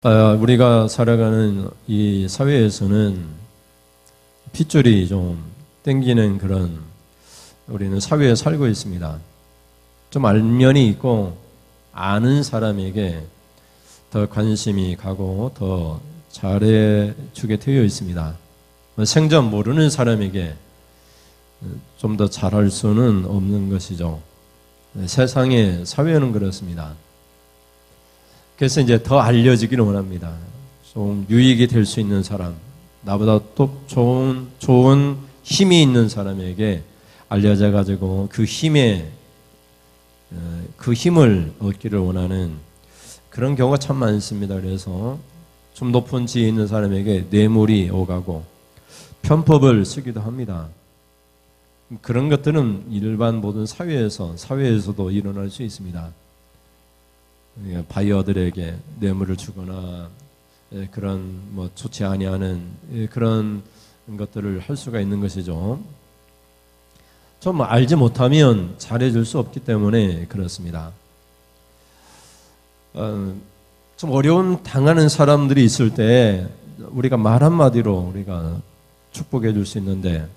우리가 살아가는 이 사회에서는 핏줄이 좀 땡기는 그런 우리는 사회에 살고 있습니다. 좀 알면이 있고 아는 사람에게 더 관심이 가고 더 잘해주게 되어 있습니다. 생전 모르는 사람에게 좀 더 잘할 수는 없는 것이죠. 세상의 사회는 그렇습니다. 그래서 이제 더 알려지기를 원합니다. 좀 유익이 될 수 있는 사람, 나보다 또 좋은 힘이 있는 사람에게 알려져 가지고 그 힘을 얻기를 원하는 그런 경우가 참 많습니다. 그래서 좀 높은 지위 있는 사람에게 뇌물이 오가고 편법을 쓰기도 합니다. 그런 것들은 일반 모든 사회에서도 일어날 수 있습니다. 바이어들에게 뇌물을 주거나 그런 좋지 아니하는 그런 것들을 할 수가 있는 것이죠. 좀 알지 못하면 잘해줄 수 없기 때문에 그렇습니다. 좀 어려움 당하는 사람들이 있을 때 우리가 말 한마디로 우리가 축복해 줄 수 있는데,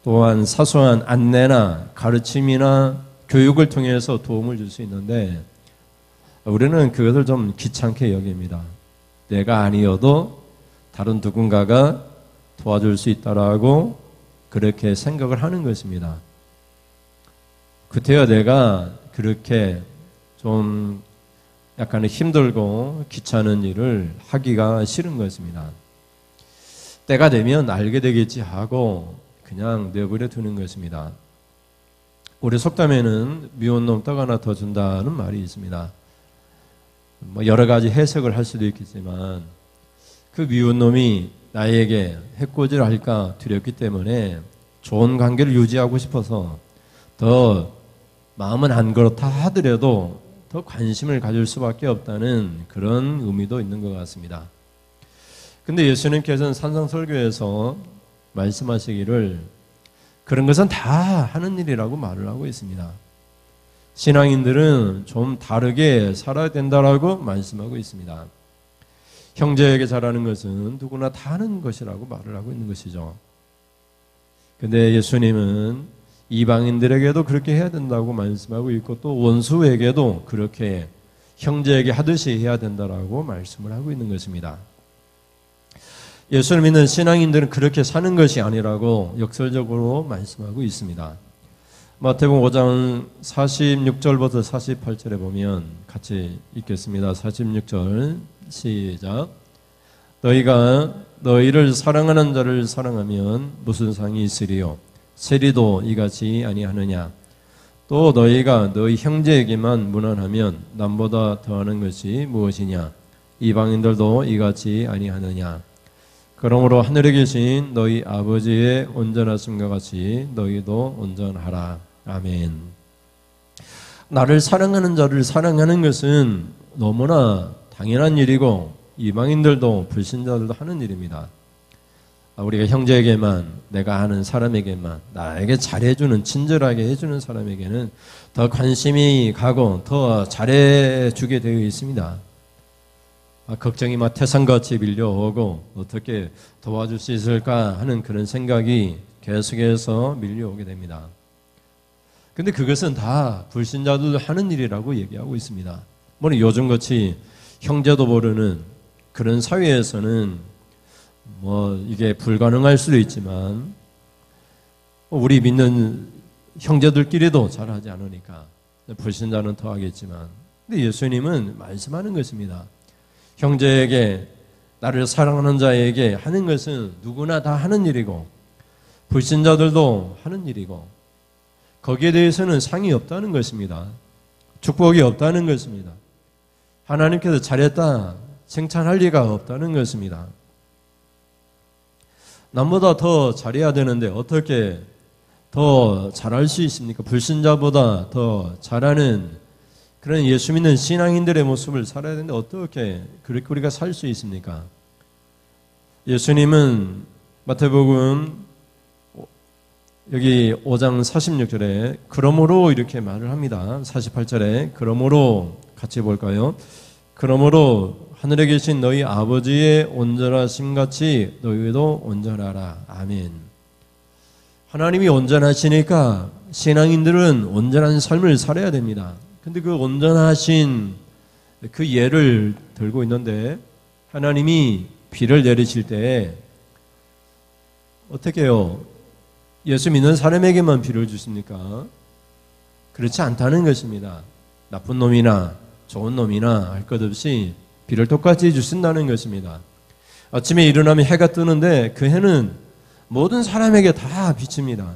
또한 사소한 안내나 가르침이나 교육을 통해서 도움을 줄 수 있는데 우리는 그것을 좀 귀찮게 여깁니다. 내가 아니어도 다른 누군가가 도와줄 수 있다라고 그렇게 생각을 하는 것입니다. 그때야 내가 그렇게 좀 약간 힘들고 귀찮은 일을 하기가 싫은 것입니다. 때가 되면 알게 되겠지 하고 그냥 내버려 두는 것입니다. 우리 속담에는 미운 놈 떡 하나 더 준다는 말이 있습니다. 여러 가지 해석을 할 수도 있겠지만 그 미운 놈이 나에게 해코지를 할까 두렵기 때문에 좋은 관계를 유지하고 싶어서 더 마음은 안 그렇다 하더라도 더 관심을 가질 수밖에 없다는 그런 의미도 있는 것 같습니다. 근데 예수님께서는 산상설교에서 말씀하시기를 그런 것은 다 하는 일이라고 말을 하고 있습니다. 신앙인들은 좀 다르게 살아야 된다라고 말씀하고 있습니다. 형제에게 잘하는 것은 누구나 다 하는 것이라고 말을 하고 있는 것이죠. 근데 예수님은 이방인들에게도 그렇게 해야 된다고 말씀하고 있고 또 원수에게도 그렇게 형제에게 하듯이 해야 된다라고 말씀을 하고 있는 것입니다. 예수를 믿는 신앙인들은 그렇게 사는 것이 아니라고 역설적으로 말씀하고 있습니다. 마태복음 5장 46절부터 48절에 보면 같이 읽겠습니다. 46절 시작. 너희가 너희를 사랑하는 자를 사랑하면 무슨 상이 있으리요? 세리도 이같이 아니하느냐? 또 너희가 너희 형제에게만 무난하면 남보다 더하는 것이 무엇이냐? 이방인들도 이같이 아니하느냐? 그러므로 하늘에 계신 너희 아버지의 온전하심과 같이 너희도 온전하라. 아멘. 나를 사랑하는 자를 사랑하는 것은 너무나 당연한 일이고 이방인들도 불신자들도 하는 일입니다. 우리가 형제에게만, 내가 아는 사람에게만, 나에게 잘해주는, 친절하게 해주는 사람에게는 더 관심이 가고 더 잘해주게 되어 있습니다. 걱정이 막 태산같이 밀려오고 어떻게 도와줄 수 있을까 하는 그런 생각이 계속해서 밀려오게 됩니다. 근데 그것은 다 불신자들 하는 일이라고 얘기하고 있습니다. 물론 요즘같이 형제도 모르는 그런 사회에서는 이게 불가능할 수도 있지만 우리 믿는 형제들끼리도 잘하지 않으니까 불신자는 더 하겠지만, 근데 예수님은 말씀하는 것입니다. 형제에게, 나를 사랑하는 자에게 하는 것은 누구나 다 하는 일이고 불신자들도 하는 일이고 거기에 대해서는 상이 없다는 것입니다. 축복이 없다는 것입니다. 하나님께서 잘했다 칭찬할 리가 없다는 것입니다. 남보다 더 잘해야 되는데 어떻게 더 잘할 수 있습니까? 불신자보다 더 잘하는 그런 예수 믿는 신앙인들의 모습을 살아야 되는데 어떻게 그렇게 우리가 살 수 있습니까? 예수님은 마태복음 여기 5장 46절에 그러므로 이렇게 말을 합니다. 48절에 그러므로 같이 볼까요? 그러므로 하늘에 계신 너희 아버지의 온전하심 같이 너희도 온전하라. 아멘. 하나님이 온전하시니까 신앙인들은 온전한 삶을 살아야 됩니다. 근데 그 온전하신 그 예를 들고 있는데, 하나님이 비를 내리실 때 어떻게 해요? 예수 믿는 사람에게만 비를 주십니까? 그렇지 않다는 것입니다. 나쁜 놈이나 좋은 놈이나 할 것 없이 비를 똑같이 주신다는 것입니다. 아침에 일어나면 해가 뜨는데 그 해는 모든 사람에게 다 비칩니다.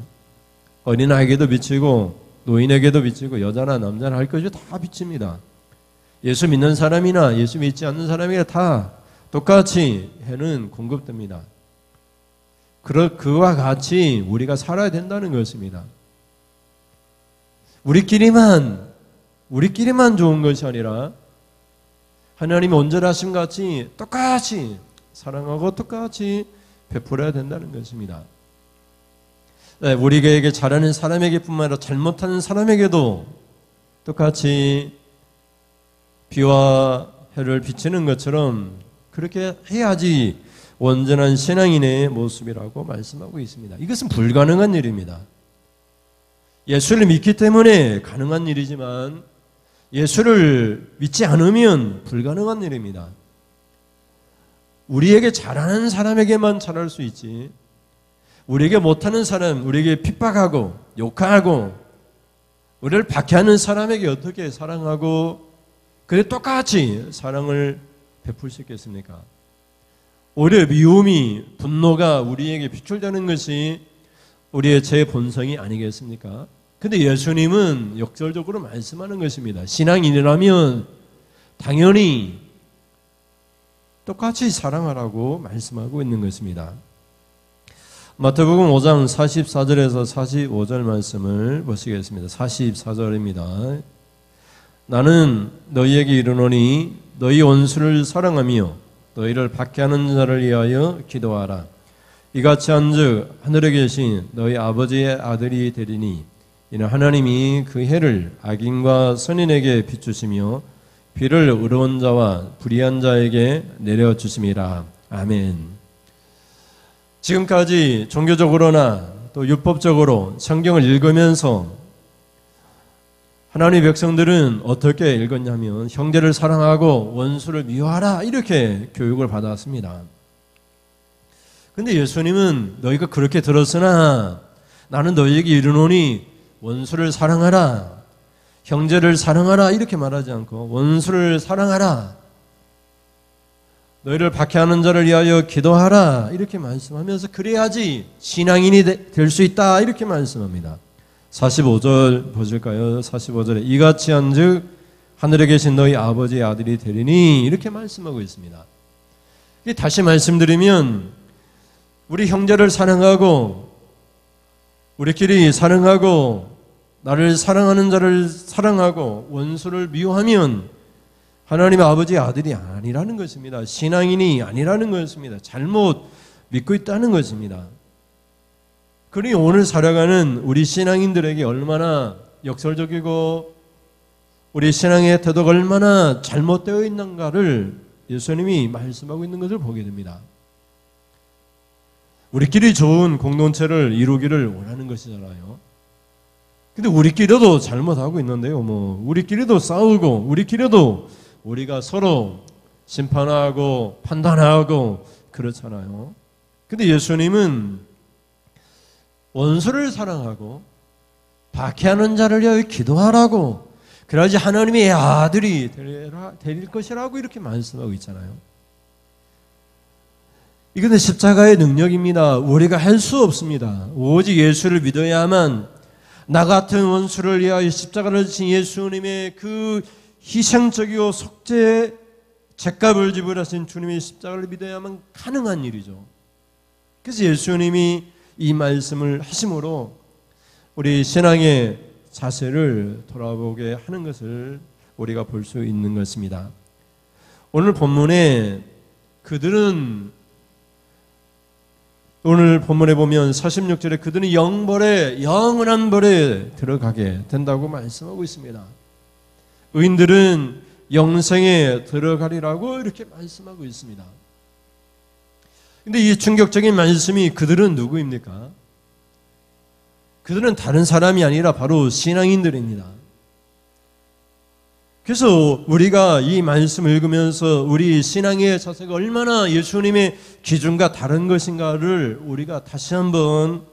어린아이에게도 비치고 노인에게도 비치고 여자나 남자나 할 것이 다 비칩니다. 예수 믿는 사람이나 예수 믿지 않는 사람에게 다 똑같이 해는 공급됩니다. 그와 같이 우리가 살아야 된다는 것입니다. 우리끼리만 좋은 것이 아니라 하나님의 온전하심 같이 똑같이 사랑하고 똑같이 베풀어야 된다는 것입니다. 우리에게 잘하는 사람에게뿐만 아니라 잘못하는 사람에게도 똑같이 비와 해를 비치는 것처럼 그렇게 해야지 온전한 신앙인의 모습이라고 말씀하고 있습니다. 이것은 불가능한 일입니다. 예수를 믿기 때문에 가능한 일이지만 예수를 믿지 않으면 불가능한 일입니다. 우리에게 잘하는 사람에게만 잘할 수 있지, 우리에게 못하는 사람, 우리에게 핍박하고 욕하고 우리를 박해하는 사람에게 어떻게 사랑하고 그래 똑같이 사랑을 베풀 수 있겠습니까? 오히려 미움이, 분노가 우리에게 비출되는 것이 우리의 제 본성이 아니겠습니까? 근데 예수님은 역설적으로 말씀하는 것입니다. 신앙인이라면 당연히 똑같이 사랑하라고 말씀하고 있는 것입니다. 마태복음 5장 44절에서 45절 말씀을 보시겠습니다. 44절입니다. 나는 너희에게 이르노니 너희 원수를 사랑하며 너희를 박해하는 자를 위하여 기도하라. 이같이 한즉 하늘에 계신 너희 아버지의 아들이 되리니 이는 하나님이 그 해를 악인과 선인에게 비추시며 비를 의로운 자와 불의한 자에게 내려주심이라. 아멘. 지금까지 종교적으로나 또 율법적으로 성경을 읽으면서 하나님의 백성들은 어떻게 읽었냐면 형제를 사랑하고 원수를 미워하라 이렇게 교육을 받았습니다. 근데 예수님은 너희가 그렇게 들었으나 나는 너희에게 이르노니 원수를 사랑하라, 형제를 사랑하라 이렇게 말하지 않고 원수를 사랑하라, 너희를 박해하는 자를 위하여 기도하라 이렇게 말씀하면서 그래야지 신앙인이 될 수 있다 이렇게 말씀합니다. 45절 보실까요? 45절에 이같이 한즉 하늘에 계신 너희 아버지의 아들이 되리니 이렇게 말씀하고 있습니다. 다시 말씀드리면 우리 형제를 사랑하고 우리끼리 사랑하고 나를 사랑하는 자를 사랑하고 원수를 미워하면 하나님의 아버지의 아들이 아니라는 것입니다. 신앙인이 아니라는 것입니다. 잘못 믿고 있다는 것입니다. 그러니 오늘 살아가는 우리 신앙인들에게 얼마나 역설적이고 우리 신앙의 태도가 얼마나 잘못되어 있는가를 예수님이 말씀하고 있는 것을 보게 됩니다. 우리끼리 좋은 공동체를 이루기를 원하는 것이잖아요. 근데 우리끼리도 잘못하고 있는데요. 우리끼리도 싸우고 우리끼리도 우리가 서로 심판하고 판단하고 그렇잖아요. 근데 예수님은 원수를 사랑하고 박해하는 자를 위하여 기도하라고, 그래야지 하나님의 아들이 될 것이라고 이렇게 말씀하고 있잖아요. 이것은 십자가의 능력입니다. 우리가 할 수 없습니다. 오직 예수를 믿어야만 나 같은 원수를 위하여 십자가를 지신 예수님의 그 희생적이고 속죄의 죗값을 지불하신 주님의 십자가를 믿어야만 가능한 일이죠. 그래서 예수님이 이 말씀을 하심으로 우리 신앙의 자세를 돌아보게 하는 것을 우리가 볼 수 있는 것입니다. 오늘 본문에 오늘 본문에 보면 46절에 그들은 영원한 벌에 들어가게 된다고 말씀하고 있습니다. 의인들은 영생에 들어가리라고 이렇게 말씀하고 있습니다. 근데 이 충격적인 말씀이 그들은 누구입니까? 그들은 다른 사람이 아니라 바로 신앙인들입니다. 그래서 우리가 이 말씀을 읽으면서 우리 신앙의 자세가 얼마나 예수님의 기준과 다른 것인가를 우리가 다시 한번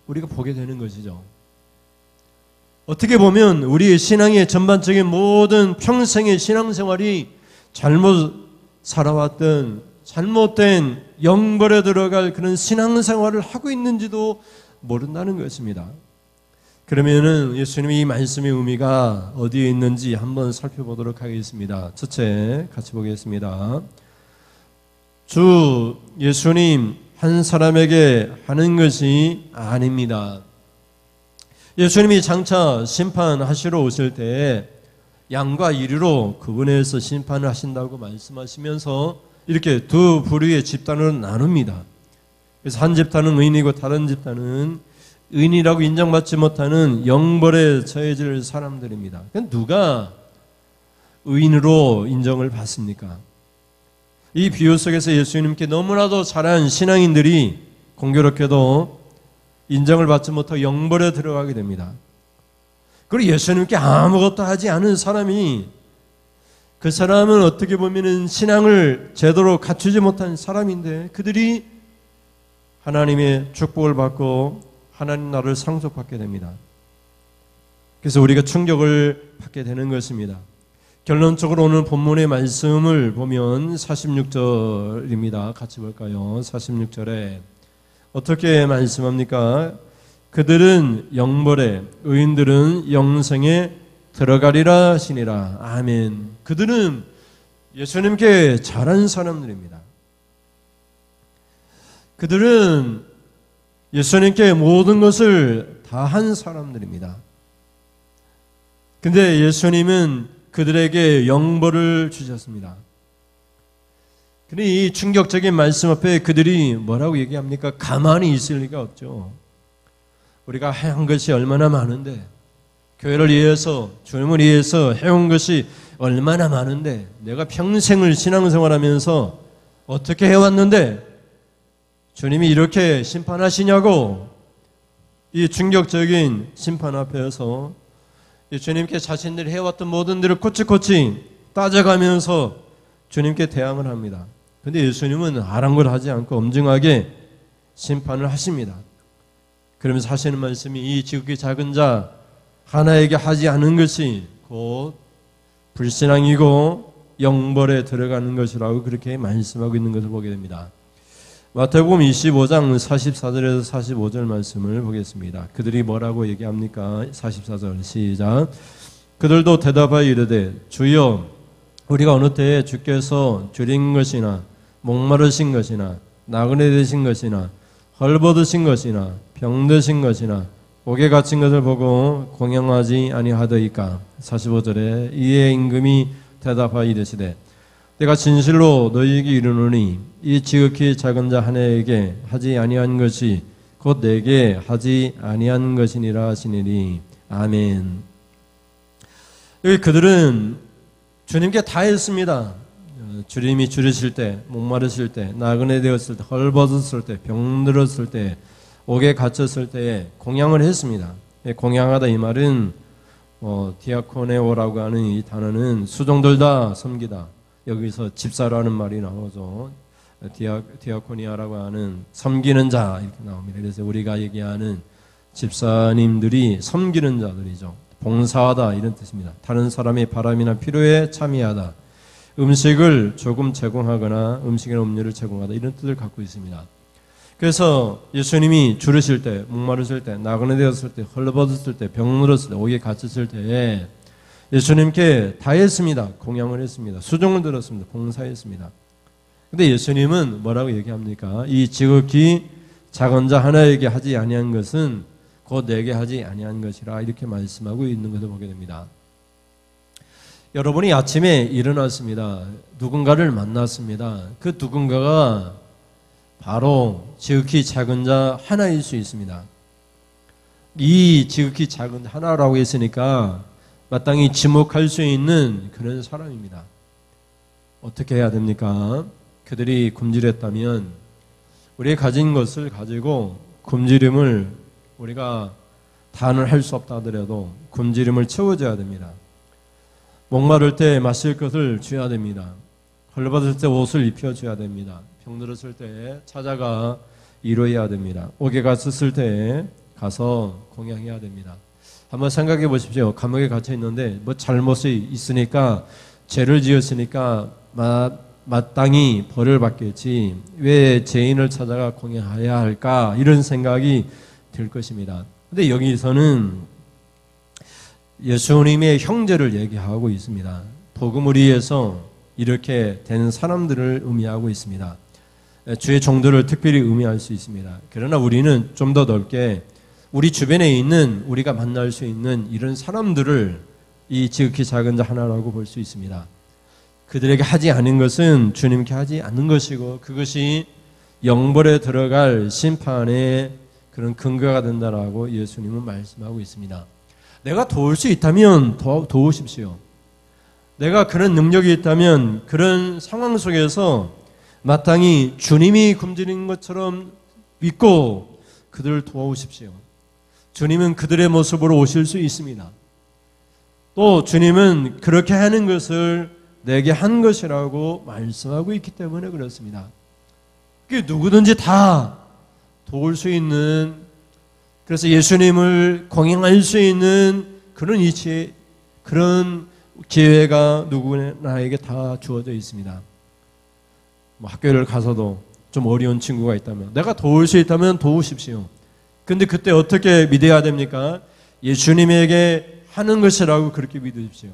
우리가 보게 되는 것이죠. 어떻게 보면 우리의 신앙의 전반적인 모든 평생의 신앙생활이 잘못 살아왔던 잘못된 영벌에 들어갈 그런 신앙생활을 하고 있는지도 모른다는 것입니다. 그러면은 예수님의 이 말씀의 의미가 어디에 있는지 한번 살펴보도록 하겠습니다. 첫째, 같이 보겠습니다. 주 예수님 한 사람에게 하는 것이 아닙니다. 예수님이 장차 심판하시러 오실 때 양과 이리로 구분해서 심판을 하신다고 말씀하시면서 이렇게 두 부류의 집단으로 나눕니다. 그래서 한 집단은 의인이고 다른 집단은 의인이라고 인정받지 못하는 영벌에 처해질 사람들입니다. 누가 의인으로 인정을 받습니까? 이 비유 속에서 예수님께 너무나도 잘한 신앙인들이 공교롭게도 인정을 받지 못하고 영벌에 들어가게 됩니다. 그리고 예수님께 아무것도 하지 않은 사람이, 그 사람은 어떻게 보면 신앙을 제대로 갖추지 못한 사람인데 그들이 하나님의 축복을 받고 하나님 나라를 상속받게 됩니다. 그래서 우리가 충격을 받게 되는 것입니다. 결론적으로 오늘 본문의 말씀을 보면 46절입니다. 같이 볼까요? 46절에 어떻게 말씀합니까? 그들은 영벌에, 의인들은 영생에 들어가리라 하시니라. 아멘. 그들은 예수님께 잘한 사람들입니다. 그들은 예수님께 모든 것을 다 한 사람들입니다. 근데 예수님은 그들에게 영벌을 주셨습니다. 근데 이 충격적인 말씀 앞에 그들이 뭐라고 얘기합니까? 가만히 있을 리가 없죠. 우리가 해온 것이 얼마나 많은데, 교회를 위해서, 주님을 위해서 해온 것이 얼마나 많은데, 내가 평생을 신앙생활하면서 어떻게 해왔는데 주님이 이렇게 심판하시냐고, 이 충격적인 심판 앞에서 주님께 자신들이 해왔던 모든 일을 코치코치 따져가면서 주님께 대항을 합니다. 그런데 예수님은 아랑곳하지 않고 엄중하게 심판을 하십니다. 그러면서 하시는 말씀이 이 지극히 작은 자 하나에게 하지 않은 것이 곧 불신앙이고 영벌에 들어가는 것이라고 그렇게 말씀하고 있는 것을 보게 됩니다. 마태복음 25장 44절에서 45절 말씀을 보겠습니다. 그들이 뭐라고 얘기합니까? 44절 시작. 그들도 대답하여 이르되 주여 우리가 어느 때에 주께서 줄인 것이나 목마르신 것이나 나그네 되신 것이나 헐벗으신 것이나 병드신 것이나 옥에 갇힌 것을 보고 공양하지 아니하더이까. 45절에 이에 임금이 대답하여 이르시되 내가 진실로 너희에게 이르노니 이 지극히 작은 자 하나에게 하지 아니한 것이 곧 내게 하지 아니한 것이니라 하시니니. 아멘. 여기 그들은 주님께 다 했습니다. 주님이 줄이실 때, 목마르실 때, 나그네 되었을 때, 헐벗었을 때, 병들었을 때, 옥에 갇혔을 때에 공양을 했습니다. 공양하다 이 말은 디아코네오라고 하는 이 단어는 수종들다 섬기다. 여기서 집사라는 말이 나오죠. 디아코니아라고 하는 섬기는 자 이렇게 나옵니다. 그래서 우리가 얘기하는 집사님들이 섬기는 자들이죠. 봉사하다 이런 뜻입니다. 다른 사람의 바람이나 필요에 참여하다. 음식을 조금 제공하거나 음식이나 음료를 제공하다 이런 뜻을 갖고 있습니다. 그래서 예수님이 줄으실 때, 목마르실 때, 나그네 되었을 때, 헐벗었을 때, 병들었을 때, 옥에 갇혔을 때에 예수님께 다 했습니다. 공양을 했습니다. 수종을 들었습니다. 봉사했습니다. 근데 예수님은 뭐라고 얘기합니까? 이 지극히 작은 자 하나에게 하지 아니한 것은 곧 내게 하지 아니한 것이라 이렇게 말씀하고 있는 것을 보게 됩니다. 여러분이 아침에 일어났습니다. 누군가를 만났습니다. 그 누군가가 바로 지극히 작은 자 하나일 수 있습니다. 이 지극히 작은 하나라고 했으니까 마땅히 지목할 수 있는 그런 사람입니다. 어떻게 해야 됩니까? 그들이 굶주렸다면 우리가 가진 것을 가지고 굶주림을 우리가 다는 할 수 없다 하더라도 굶주림을 채워줘야 됩니다. 목마를 때 마실 것을 줘야 됩니다. 헐벗을 때 옷을 입혀줘야 됩니다. 병들었을 때 찾아가 위로해야 됩니다. 옥에 갔었을 때 가서 공양해야 됩니다. 한번 생각해 보십시오. 감옥에 갇혀 있는데 뭐 잘못이 있으니까 죄를 지었으니까 마땅히 벌을 받겠지 왜 죄인을 찾아가 공양해야 할까 이런 생각이 들 것입니다. 근데 여기서는 예수님의 형제를 얘기하고 있습니다. 복음을 위해서 이렇게 된 사람들을 의미하고 있습니다. 주의 종들을 특별히 의미할 수 있습니다. 그러나 우리는 좀 더 넓게 우리 주변에 있는 우리가 만날 수 있는 이런 사람들을 이 지극히 작은 자 하나라고 볼 수 있습니다. 그들에게 하지 않은 것은 주님께 하지 않는 것이고 그것이 영벌에 들어갈 심판의 그런 근거가 된다라고 예수님은 말씀하고 있습니다. 내가 도울 수 있다면 도우십시오. 내가 그런 능력이 있다면 그런 상황 속에서 마땅히 주님이 굶주린 것처럼 믿고 그들을 도와오십시오. 주님은 그들의 모습으로 오실 수 있습니다. 또 주님은 그렇게 하는 것을 내게 한 것이라고 말씀하고 있기 때문에 그렇습니다. 그게 누구든지 다 도울 수 있는, 그래서 예수님을 공양할 수 있는 그런 이치, 그런 기회가 누구나에게 다 주어져 있습니다. 뭐 학교를 가서도 좀 어려운 친구가 있다면 내가 도울 수 있다면 도우십시오. 근데 그때 어떻게 믿어야 됩니까? 예수님에게 하는 것이라고 그렇게 믿으십시오.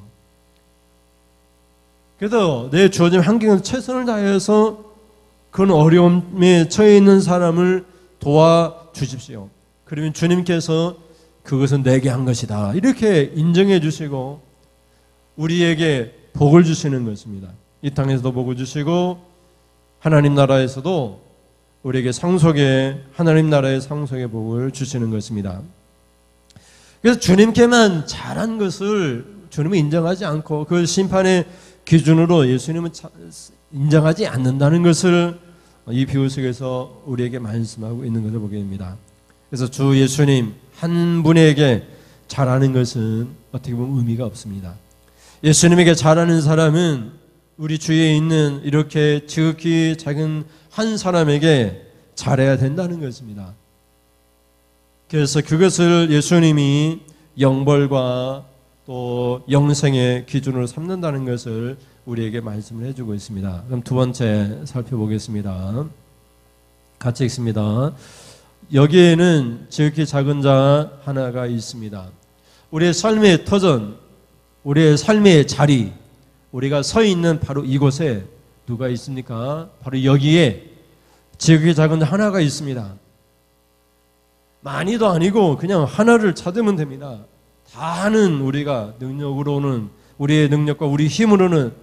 그래서 내 주어진 환경에서 최선을 다해서 그런 어려움에 처해 있는 사람을 도와주십시오. 그러면 주님께서 그것은 내게 한 것이다 이렇게 인정해 주시고 우리에게 복을 주시는 것입니다. 이 땅에서도 복을 주시고 하나님 나라에서도 우리에게 상속의, 하나님 나라의 상속의 복을 주시는 것입니다. 그래서 주님께만 잘한 것을 주님은 인정하지 않고 그 심판의 기준으로 예수님은 인정하지 않는다는 것을 이 비유 속에서 우리에게 말씀하고 있는 것을 보게 됩니다. 그래서 주 예수님 한 분에게 잘하는 것은 어떻게 보면 의미가 없습니다. 예수님에게 잘하는 사람은 우리 주위에 있는 이렇게 지극히 작은 한 사람에게 잘해야 된다는 것입니다. 그래서 그것을 예수님이 영벌과 또 영생의 기준으로 삼는다는 것을 우리에게 말씀을 해주고 있습니다. 그럼 두 번째 살펴보겠습니다. 같이 읽습니다. 여기에는 지극히 작은 자 하나가 있습니다. 우리의 삶의 터전, 우리의 삶의 자리, 우리가 서 있는 바로 이곳에 누가 있습니까? 바로 여기에 지극히 작은 자 하나가 있습니다. 많이도 아니고 그냥 하나를 찾으면 됩니다. 다는 우리가 능력으로는, 우리의 능력과 우리 힘으로는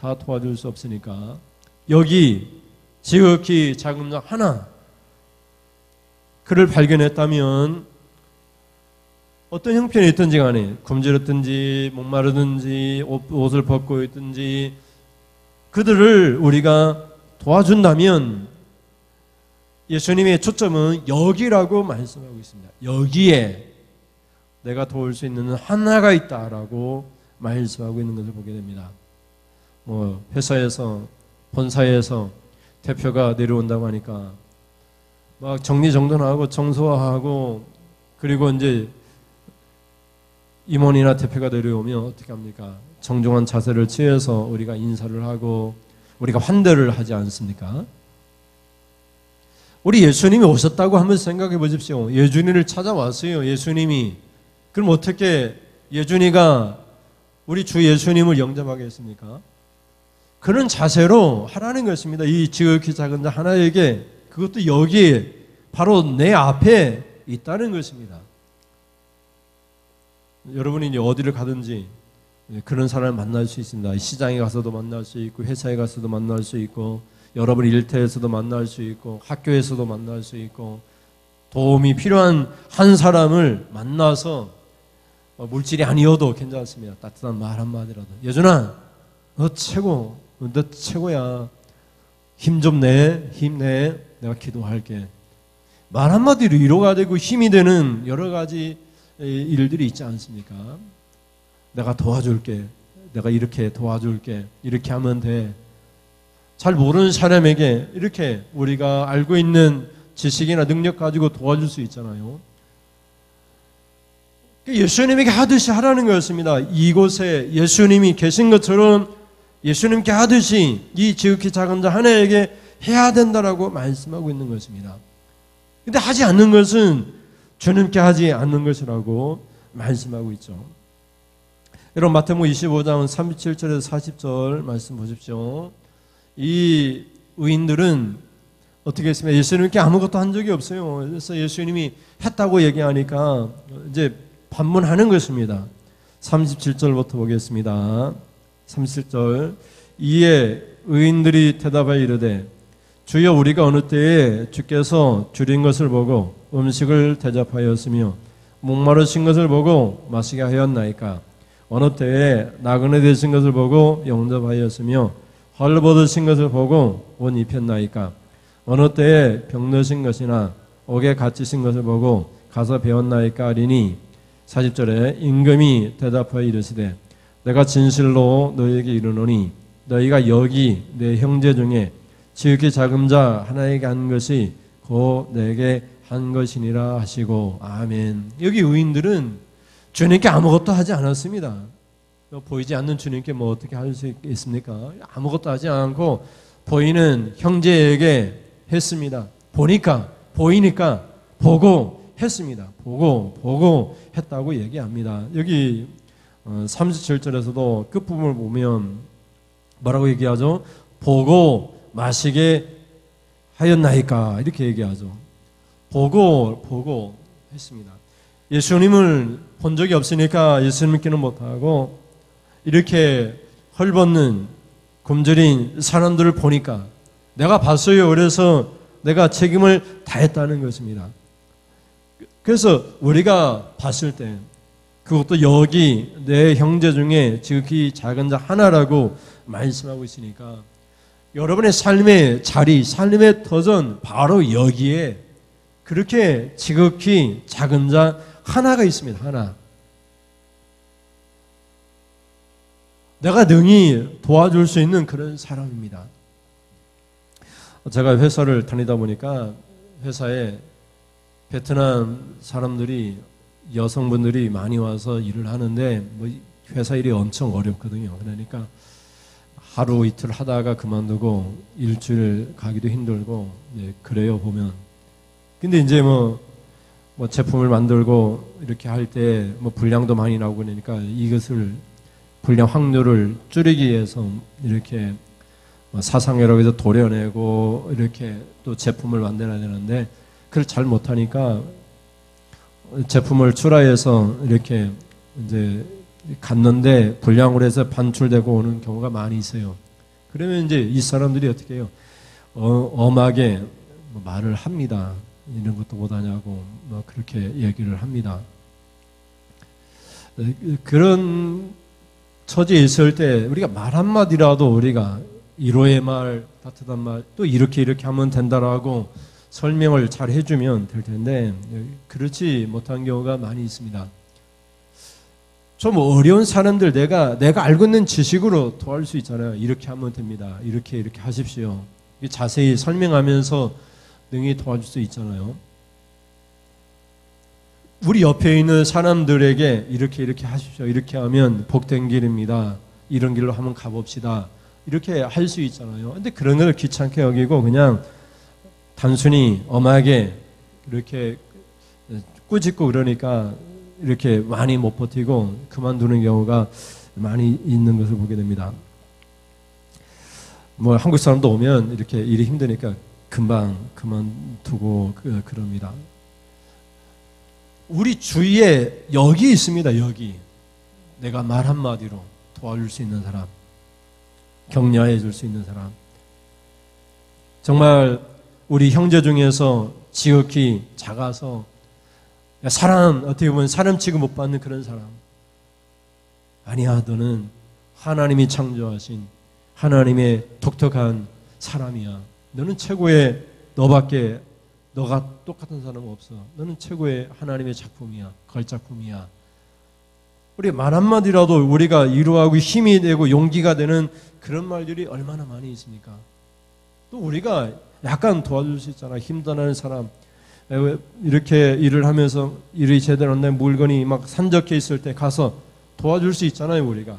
다 도와줄 수 없으니까 여기 지극히 작은 자 하나, 그를 발견했다면 어떤 형편이 있든지 간에 굶주렸든지 목마르든지 옷을 벗고 있든지 그들을 우리가 도와준다면 예수님의 초점은 여기라고 말씀하고 있습니다. 여기에 내가 도울 수 있는 하나가 있다라고 말씀하고 있는 것을 보게 됩니다. 뭐 회사에서, 본사에서 대표가 내려온다고 하니까 막 정리정돈하고 청소하고, 그리고 이제 임원이나 대표가 내려오면 어떻게 합니까? 정중한 자세를 취해서 우리가 인사를 하고 우리가 환대를 하지 않습니까? 우리 예수님이 오셨다고 한번 생각해 보십시오. 예준이를 찾아왔어요. 예수님이. 그럼 어떻게 예준이가 우리 주 예수님을 영접하겠습니까? 그런 자세로 하라는 것입니다. 이 지극히 작은 자 하나에게, 그것도 여기에 바로 내 앞에 있다는 것입니다. 여러분이 이제 어디를 가든지 그런 사람을 만날 수 있습니다. 시장에 가서도 만날 수 있고, 회사에 가서도 만날 수 있고, 여러분 일터에서도 만날 수 있고, 학교에서도 만날 수 있고, 도움이 필요한 한 사람을 만나서 물질이 아니어도 괜찮습니다. 따뜻한 말 한마디라도. 예준아, 너 최고, 너 최고야. 힘 좀 내, 힘내. 내가 기도할게. 말 한마디로 위로가 되고 힘이 되는 여러 가지 일들이 있지 않습니까? 내가 도와줄게. 내가 이렇게 도와줄게. 이렇게 하면 돼. 잘 모르는 사람에게 이렇게 우리가 알고 있는 지식이나 능력 가지고 도와줄 수 있잖아요. 예수님에게 하듯이 하라는 거였습니다. 이곳에 예수님이 계신 것처럼 예수님께 하듯이 이 지극히 작은 자 하나에게 해야 된다라고 말씀하고 있는 것입니다. 근데 하지 않는 것은 주님께 하지 않는 것이라고 말씀하고 있죠. 여러분 마태복음 25장 37절에서 40절 말씀 보십시오. 이 의인들은 어떻게 했습니까? 예수님께 아무것도 한 적이 없어요. 그래서 예수님이 했다고 얘기하니까 이제 반문하는 것입니다. 37절부터 보겠습니다. 37절. 이에 의인들이 대답하여 이르되 주여 우리가 어느 때에 주께서 줄인 것을 보고 음식을 대접하였으며 목마르신 것을 보고 마시게 하였나이까? 어느 때에 나그네 되신 것을 보고 영접하였으며 헐벗으신 것을 보고 옷 입혔나이까? 어느 때에 병드신 것이나 옥에 갇히신 것을 보고 가서 배웠나이까 하리니 40절에 임금이 대답하여 이르시되 내가 진실로 너희에게 이르노니 너희가 여기 내 형제 중에 지극히 작은 자 하나에게 한 것이 곧 내게 한 것이니라 하시고 아멘. 여기 의인들은 주님께 아무것도 하지 않았습니다. 보이지 않는 주님께 뭐 어떻게 할 수 있습니까? 아무것도 하지 않고 보이는 형제에게 했습니다. 보이니까 보고 했습니다. 보고 했다고 얘기합니다. 여기 37절에서도 끝부분을 보면 뭐라고 얘기하죠? 보고 마시게 하였나이까 이렇게 얘기하죠. 보고 했습니다. 예수님을 본 적이 없으니까 예수님께는 못하고 이렇게 헐벗는 굶주린 사람들을 보니까 내가 봤어요. 그래서 내가 책임을 다했다는 것입니다. 그래서 우리가 봤을 때 그것도 여기 내 형제 중에 지극히 작은 자 하나라고 말씀하고 있으니까 여러분의 삶의 자리, 삶의 터전 바로 여기에 그렇게 지극히 작은 자 하나가 있습니다. 하나. 내가 능히 도와줄 수 있는 그런 사람입니다. 제가 회사를 다니다 보니까 회사에 베트남 사람들이 여성분들이 많이 와서 일을 하는데 뭐 회사 일이 엄청 어렵거든요. 그러니까 하루 이틀 하다가 그만두고 일주일 가기도 힘들고 그래요 보면. 근데 이제 뭐 제품을 만들고 이렇게 할 때 뭐 분량도 많이 나오고 그러니까 이것을 분량 확률을 줄이기 위해서 이렇게 사상여러 해서 도려내고 이렇게 또 제품을 만들어야 되는데 그걸 잘 못하니까 제품을 출하해서 이렇게 이제 갔는데 불량으로 해서 반출되고 오는 경우가 많이 있어요. 그러면 이제 이 사람들이 어떻게 해요? 엄하게 말을 합니다. 이런 것도 못하냐고 그렇게 얘기를 합니다. 그런 처지에 있을 때 우리가 말 한마디라도 우리가 위로의 말, 따뜻한 말, 또 이렇게 하면 된다라고 설명을 잘 해주면 될 텐데 그렇지 못한 경우가 많이 있습니다. 좀 어려운 사람들 내가 알고 있는 지식으로 도와줄 수 있잖아요. 이렇게 하면 됩니다. 이렇게 하십시오. 자세히 설명하면서 능히 도와줄 수 있잖아요. 우리 옆에 있는 사람들에게 이렇게 하십시오. 이렇게 하면 복된 길입니다. 이런 길로 한번 가봅시다. 이렇게 할 수 있잖아요. 근데 그런 걸 귀찮게 여기고 그냥 단순히 엄하게 이렇게 꾸짖고 그러니까 이렇게 많이 못 버티고 그만두는 경우가 많이 있는 것을 보게 됩니다. 뭐 한국 사람도 오면 이렇게 일이 힘드니까 금방 그만두고 그럽니다. 우리 주위에 여기 있습니다. 여기 내가 말 한마디로 도와줄 수 있는 사람, 격려해 줄 수 있는 사람, 정말 우리 형제 중에서 지극히 작아서 어떻게 보면 사람 취급 못 받는 그런 사람, 아니야, 너는 하나님이 창조하신 하나님의 독특한 사람이야. 너는 최고의 너밖에 너가 똑같은 사람은 없어. 너는 최고의 하나님의 작품이야. 걸작품이야. 우리 말 한마디라도 우리가 이루하고 힘이 되고 용기가 되는 그런 말들이 얼마나 많이 있습니까? 또 우리가 약간 도와줄 수 있잖아. 힘들어하는 사람. 이렇게 일을 하면서 일이 제대로 안 된 물건이 막 산적해 있을 때 가서 도와줄 수 있잖아요, 우리가.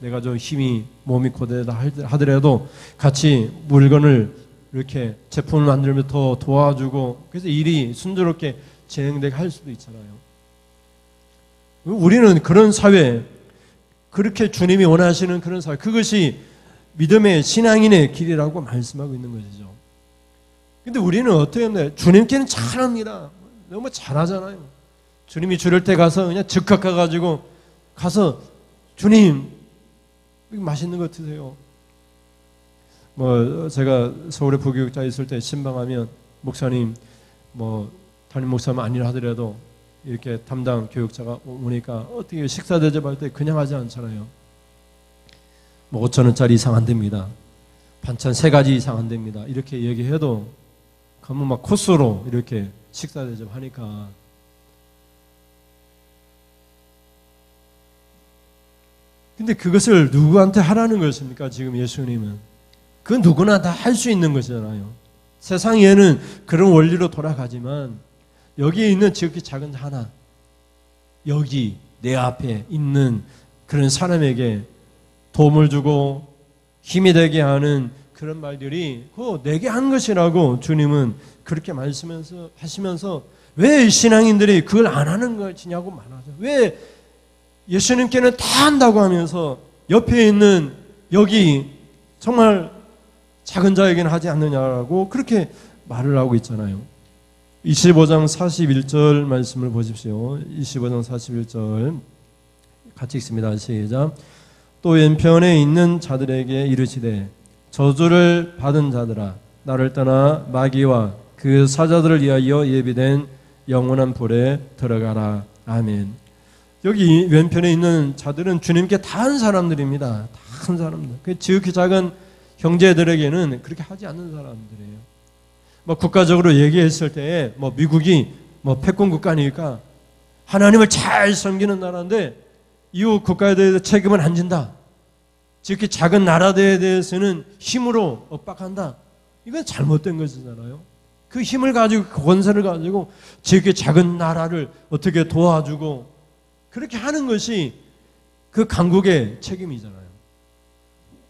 내가 좀 힘이 몸이 고되다 하더라도 같이 물건을 이렇게 제품을 만들면 더 도와주고 그래서 일이 순조롭게 진행되게 할 수도 있잖아요. 우리는 그런 사회, 그렇게 주님이 원하시는 그런 사회, 그것이 믿음의 신앙인의 길이라고 말씀하고 있는 것이죠. 근데 우리는 어떻게 하냐? 주님께는 잘합니다. 너무 잘하잖아요. 주님이 주를 때 가서 그냥 즉각 가가지고 가서 주님 맛있는 거 드세요. 뭐 제가 서울에 부교육자 있을 때 신방하면 목사님 뭐 담임 목사님 아니라 하더라도 이렇게 담당 교육자가 오니까 어떻게 식사 대접할 때 그냥 하지 않잖아요. 뭐 5,000원짜리 이상 안 됩니다. 반찬 3가지 이상 안 됩니다. 이렇게 얘기해도 가면 막 코스로 이렇게 식사 대접하니까 근데 그것을 누구한테 하라는 것입니까? 지금 예수님은 그 누구나 다 할 수 있는 것이잖아요. 세상에는 그런 원리로 돌아가지만 여기에 있는 지극히 작은 하나, 여기 내 앞에 있는 그런 사람에게 도움을 주고 힘이 되게 하는 그런 말들이 내게 한 것이라고 주님은 그렇게 말씀하시면서 왜 신앙인들이 그걸 안 하는 것이냐고 말하죠. 왜 예수님께는 다 한다고 하면서 옆에 있는 여기 정말 작은 자에게는 하지 않느냐라고 그렇게 말을 하고 있잖아요. 25장 41절 말씀을 보십시오. 25장 41절 같이 읽습니다. 시작. 또 왼편에 있는 자들에게 이르시되 저주를 받은 자들아 나를 떠나 마귀와 그 사자들을 위하여 예비된 영원한 불에 들어가라. 아멘. 여기 왼편에 있는 자들은 주님께 다 한 사람들입니다. 다 한 사람들. 지극히 작은 형제들에게는 그렇게 하지 않는 사람들이에요. 뭐 국가적으로 얘기했을 때 뭐 미국이 뭐 패권 국가니까 하나님을 잘 섬기는 나라인데 이후 국가에 대해서 책임을 안 진다. 지극히 작은 나라들에 대해서는 힘으로 엇박한다. 이건 잘못된 것이잖아요. 그 힘을 가지고 권세를 가지고 지극히 작은 나라를 어떻게 도와주고 그렇게 하는 것이 그 강국의 책임이잖아요.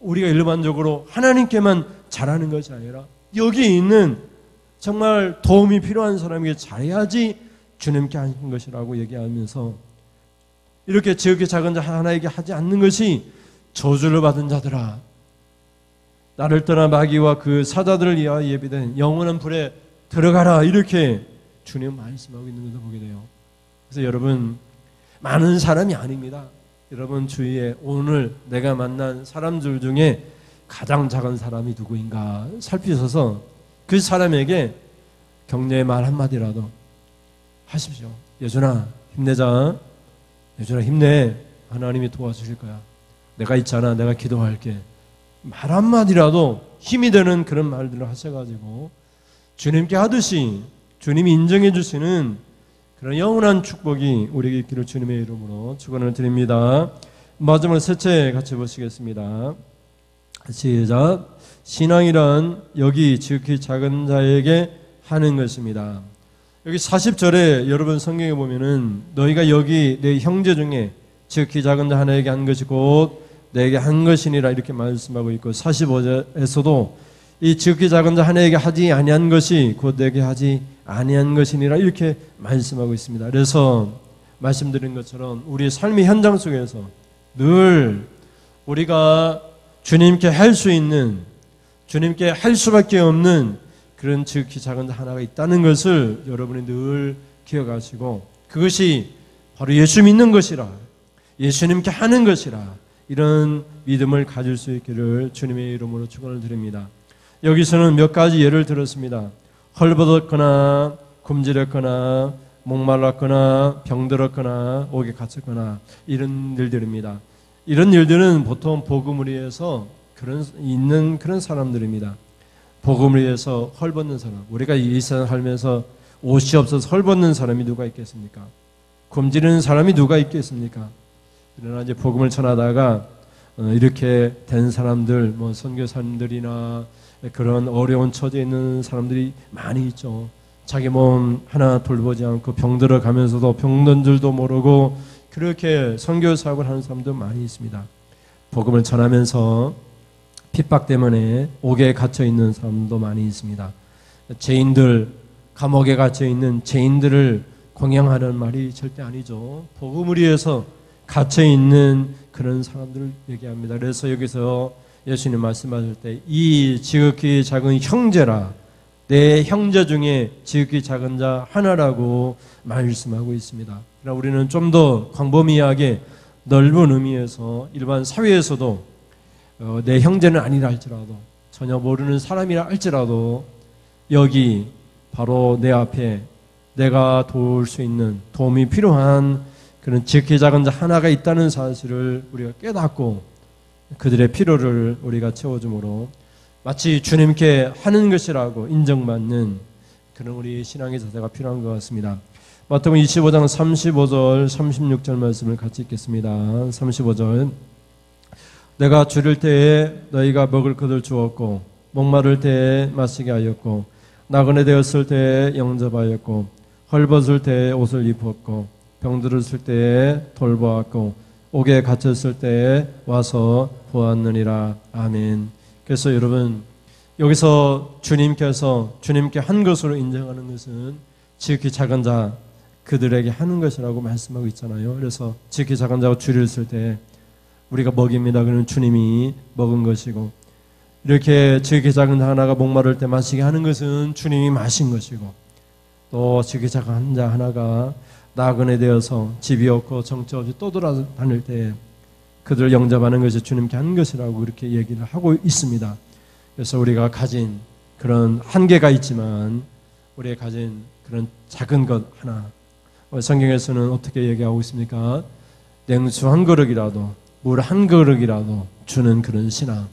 우리가 일반적으로 하나님께만 잘하는 것이 아니라 여기 있는 정말 도움이 필요한 사람에게 잘해야지 주님께 하는 것이라고 얘기하면서 이렇게 지극히 작은 자 하나에게 하지 않는 것이 저주를 받은 자들아 나를 떠나 마귀와 그 사자들을 위하여 예비된 영원한 불에 들어가라 이렇게 주님 말씀하고 있는 것을 보게 돼요. 그래서 여러분 많은 사람이 아닙니다. 여러분 주위에 오늘 내가 만난 사람들 중에 가장 작은 사람이 누구인가 살피셔서 그 사람에게 격려의 말 한마디라도 하십시오. 예준아 힘내자. 예준아 힘내. 하나님이 도와주실 거야. 내가 있잖아. 내가 기도할게. 말 한마디라도 힘이 되는 그런 말들을 하셔가지고 주님께 하듯이 주님이 인정해 주시는 그런 영원한 축복이 우리에게 있기를 주님의 이름으로 축원을 드립니다. 마지막으로 셋째 같이 보시겠습니다. 시작. 신앙이란 여기 지극히 작은 자에게 하는 것입니다. 여기 40절에 여러분 성경에 보면은 너희가 여기 내 형제 중에 지극히 작은 자 하나에게 한 것이 곧 내게 한 것이니라 이렇게 말씀하고 있고 45절에서도 이 지극히 작은 자 하나에게 하지 아니한 것이 곧 내게 하지 아니한 것이니라 이렇게 말씀하고 있습니다. 그래서 말씀드린 것처럼 우리의 삶의 현장 속에서 늘 우리가 주님께 할 수 있는 주님께 할 수밖에 없는 그런 지극히 작은 자 하나가 있다는 것을 여러분이 늘 기억하시고 그것이 바로 예수 믿는 것이라 예수님께 하는 것이라 이런 믿음을 가질 수 있기를 주님의 이름으로 축원을 드립니다. 여기서는 몇 가지 예를 들었습니다. 헐벗었거나 굶주렸거나 목말랐거나 병들었거나 옥에 갇혔거나 이런 일들입니다. 이런 일들은 보통 복음을 위해서 있는 그런 사람들입니다. 복음을 위해서 헐벗는 사람. 우리가 이 세상 살면서 옷이 없어서 헐벗는 사람이 누가 있겠습니까? 굶주리는 사람이 누가 있겠습니까? 그러나 이제 복음을 전하다가 이렇게 된 사람들, 뭐 선교사님들이나 그런 어려운 처지에 있는 사람들이 많이 있죠. 자기 몸 하나 돌보지 않고 병들어 가면서도 병든 줄도 모르고 그렇게 선교 사역을 하는 사람도 많이 있습니다. 복음을 전하면서 핍박 때문에 옥에 갇혀 있는 사람도 많이 있습니다. 죄인들, 감옥에 갇혀 있는 죄인들을 공양하는 말이 절대 아니죠. 복음을 위해서 갇혀 있는 그런 사람들을 얘기합니다. 그래서 여기서 예수님 말씀하실 때 이 지극히 작은 형제라, 내 형제 중에 지극히 작은 자 하나라고 말씀하고 있습니다. 그러나 우리는 좀 더 광범위하게 넓은 의미에서 일반 사회에서도 내 형제는 아니라 할지라도, 전혀 모르는 사람이라 할지라도 여기 바로 내 앞에 내가 도울 수 있는, 도움이 필요한 그런 지극히 작은 자 하나가 있다는 사실을 우리가 깨닫고 그들의 필요를 우리가 채워줌으로 마치 주님께 하는 것이라고 인정받는 그런 우리 신앙의 자세가 필요한 것 같습니다. 마태복음 25장 35절 36절 말씀을 같이 읽겠습니다. 35절, 내가 줄일 때에 너희가 먹을 것을 주었고 목마를 때에 마시게 하였고 나그네 되었을 때에 영접하였고 헐벗을 때에 옷을 입었고 병들었을 때에 돌보았고 옥에 갇혔을 때에 와서 보았느니라. 아멘. 그래서 여러분, 여기서 주님께서 주님께 한 것으로 인정하는 것은 지극히 작은 자 그들에게 하는 것이라고 말씀하고 있잖아요. 그래서 지극히 작은 자가 줄였을 때 우리가 먹입니다. 그러면 주님이 먹은 것이고, 이렇게 지극히 작은 자 하나가 목마를 때 마시게 하는 것은 주님이 마신 것이고, 또 지극히 작은 자 하나가 나그네 되어서 집이 없고 정처 없이 떠돌아다닐 때 그들을 영접하는 것이 주님께 한 것이라고 그렇게 얘기를 하고 있습니다. 그래서 우리가 가진 그런 한계가 있지만 우리가 가진 그런 작은 것 하나, 성경에서는 어떻게 얘기하고 있습니까? 냉수 한 그릇이라도, 물 한 그릇이라도 주는 그런 신앙,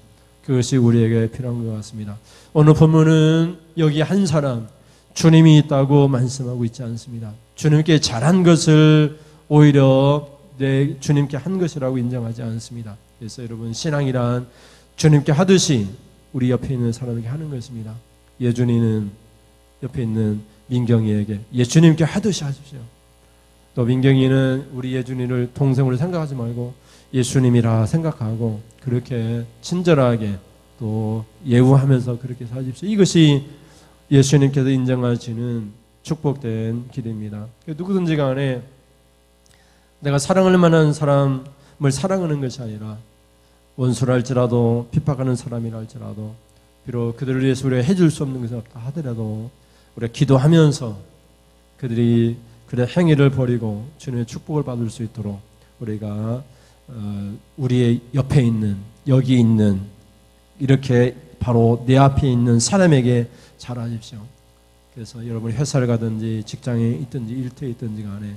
그것이 우리에게 필요한 것 같습니다. 오늘 본문은 여기 한 사람, 주님이 있다고 말씀하고 있지 않습니다. 주님께 잘한 것을 오히려 내 주님께 한 것이라고 인정하지 않습니다. 그래서 여러분, 신앙이란 주님께 하듯이 우리 옆에 있는 사람에게 하는 것입니다. 예준이는 옆에 있는 민경이에게 예수님께 하듯이 하십시오. 또 민경이는 우리 예준이를 동생으로 생각하지 말고 예수님이라 생각하고 그렇게 친절하게 또 예우하면서 그렇게 사십시오. 이것이 예수님께서 인정하시는 축복된 길입니다. 누구든지 간에 내가 사랑할 만한 사람을 사랑하는 것이 아니라 원수라 할지라도 핍박하는 사람이라 할지라도 비록 그들을 위해서 우리가 해줄 수 없는 것이 없다 하더라도 우리가 기도하면서 그들이 그의 행위를 버리고 주님의 축복을 받을 수 있도록 우리가 우리의 옆에 있는, 여기 있는, 이렇게 바로 내 앞에 있는 사람에게 잘하십시오. 그래서 여러분이 회사를 가든지 직장에 있든지 일터에 있든지 간에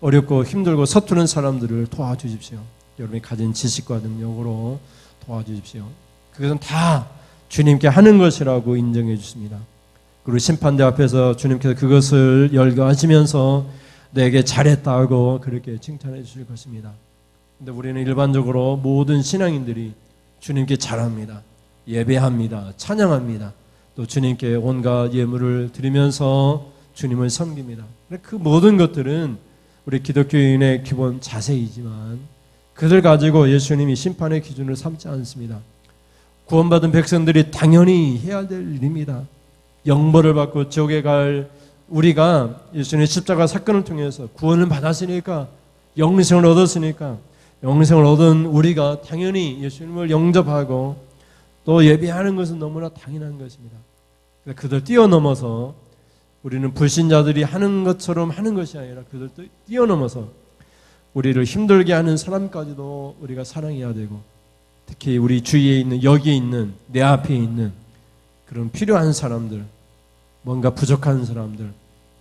어렵고 힘들고 서투른 사람들을 도와주십시오. 여러분이 가진 지식과 능력으로 도와주십시오. 그것은 다 주님께 하는 것이라고 인정해 주십니다. 그리고 심판대 앞에서 주님께서 그것을 열거하시면서 내게 잘했다고 그렇게 칭찬해 주실 것입니다. 근데 우리는 일반적으로 모든 신앙인들이 주님께 잘합니다. 예배합니다. 찬양합니다. 또 주님께 온갖 예물을 드리면서 주님을 섬깁니다. 그 모든 것들은 우리 기독교인의 기본 자세이지만 그들 가지고 예수님이 심판의 기준을 삼지 않습니다. 구원받은 백성들이 당연히 해야 될 일입니다. 영벌을 받고 지옥에 갈 우리가 예수님의 십자가 사건을 통해서 구원을 받았으니까, 영생을 얻었으니까, 영생을 얻은 우리가 당연히 예수님을 영접하고 또 예배하는 것은 너무나 당연한 것입니다. 그들 뛰어넘어서 우리는 불신자들이 하는 것처럼 하는 것이 아니라 그들 뛰어넘어서 우리를 힘들게 하는 사람까지도 우리가 사랑해야 되고, 특히 우리 주위에 있는, 여기에 있는, 내 앞에 있는 그런 필요한 사람들, 뭔가 부족한 사람들,